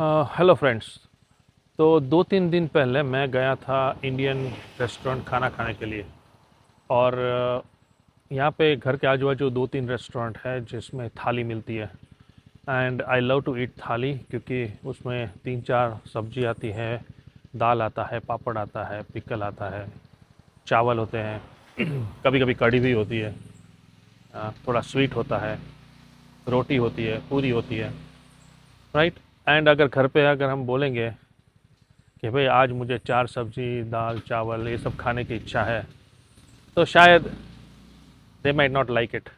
Hello friends. तो 2-3 दिन पहले मैं गया था इंडियन रेस्टोरेंट खाना खाने के लिए। और यहाँ पे घर के आजू बाजू 2-3 रेस्टोरेंट है जिसमें थाली मिलती है। And I love to eat thali क्योंकि उसमें 3-4 सब्जी आती है, दाल आता है, पापड़ आता है, पिकल आता है, चावल होते हैं, कभी कभी कढ़ी भी होती है, थोड़ा स्वीट होता है, रोटी होती है, पूरी होती है, राइट। एंड अगर घर पे अगर हम बोलेंगे कि भाई आज मुझे 4 सब्जी दाल चावल ये सब खाने की इच्छा है, तो शायद they might not like it.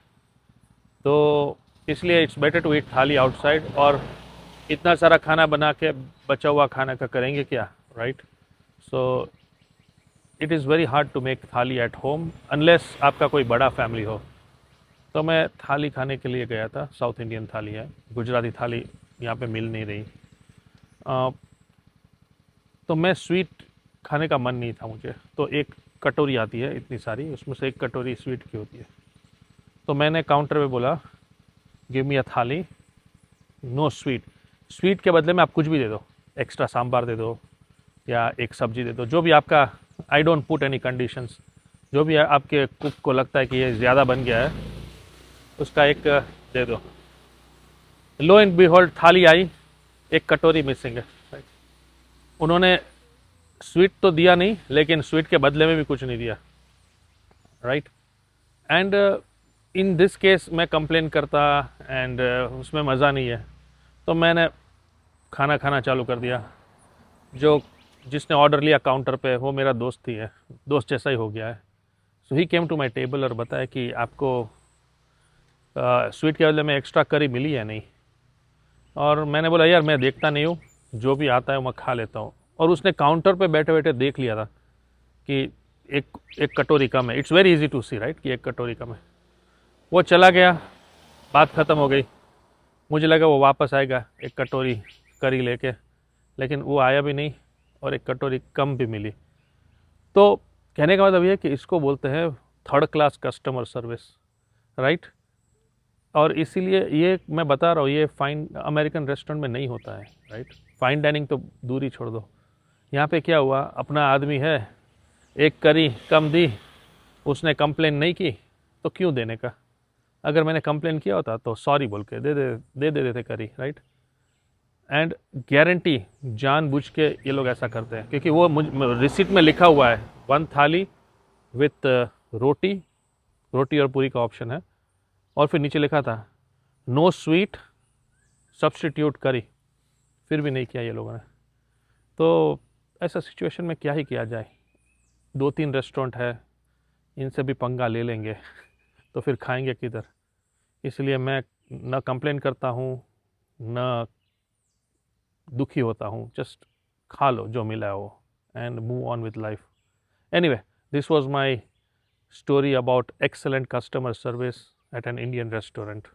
तो इसलिए इट्स बेटर टू ईट थाली आउटसाइड। और इतना सारा खाना बना के बचा हुआ खाना का करेंगे क्या, right. So it is very hard to make thali at home unless आपका कोई बड़ा फैमिली हो। तो मैं थाली खाने के लिए गया था। साउथ इंडियन थाली है, गुजराती थाली यहाँ पे मिल नहीं रही। अ, तो मैं स्वीट खाने का मन नहीं था मुझे। तो एक कटोरी आती है इतनी सारी, उसमें से एक कटोरी स्वीट की होती है। तो मैंने काउंटर पे बोला, गिव मी अ थाली, नो स्वीट। स्वीट के बदले में आप कुछ भी दे दो, एक्स्ट्रा सांभर दे दो या एक सब्जी दे दो, जो भी आपका। I don't put any conditions. जो भी आपके कुक को लगता है कि ये ज़्यादा बन गया है, उसका एक दे दो। लो एंड बिहोल्ड थाली आई, एक कटोरी मिसिंग है। उन्होंने स्वीट तो दिया नहीं, लेकिन स्वीट के बदले में भी कुछ नहीं दिया, right. And in this case मैं कंप्लेन करता एंड उसमें मज़ा नहीं है। तो मैंने खाना खाना चालू कर दिया। जो जिसने ऑर्डर लिया काउंटर पे, वो मेरा दोस्त ही है, दोस्त जैसा ही हो गया है। सो ही केम टू माई टेबल और बताया कि आपको स्वीट के बदले में एक्स्ट्रा करी मिली है नहीं। और मैंने बोला यार मैं देखता नहीं हूँ, जो भी आता है मैं खा लेता हूँ। और उसने काउंटर पे बैठे बैठे देख लिया था कि एक एक कटोरी कम है। It's very easy to see, right, कि एक कटोरी कम है। वो चला गया, बात ख़त्म हो गई। मुझे लगा वो वापस आएगा एक कटोरी करी लेके, लेकिन वो आया भी नहीं और एक कटोरी कम भी मिली। तो कहने का मतलब ये है कि इसको बोलते हैं third class customer service, right. और इसीलिए ये मैं बता रहा हूँ, ये फाइन अमेरिकन रेस्टोरेंट में नहीं होता है, राइट। फाइन डाइनिंग तो दूर ही छोड़ दो। यहाँ पे क्या हुआ, अपना आदमी है, एक करी कम दी, उसने कंप्लेन नहीं की, तो क्यों देने का। अगर मैंने कंप्लेन किया होता तो सॉरी बोल के दे देते करी, राइट। एंड गारंटी जानबूझ के ये लोग ऐसा करते हैं, क्योंकि वो रिसिप्ट में लिखा हुआ है 1 थाली विथ रोटी, रोटी और पूरी का ऑप्शन है। और फिर नीचे लिखा था नो स्वीट सब्सटीट्यूट करी। फिर भी नहीं किया ये लोगों ने। तो ऐसा सिचुएशन में क्या ही किया जाए। 2-3 रेस्टोरेंट है, इनसे भी पंगा ले लेंगे तो फिर खाएंगे किधर। इसलिए मैं न कंप्लेन करता हूँ, न दुखी होता हूँ। जस्ट खा लो जो मिला है वो, and move on with life. Anyway, this was my story about excellent customer service at an Indian restaurant.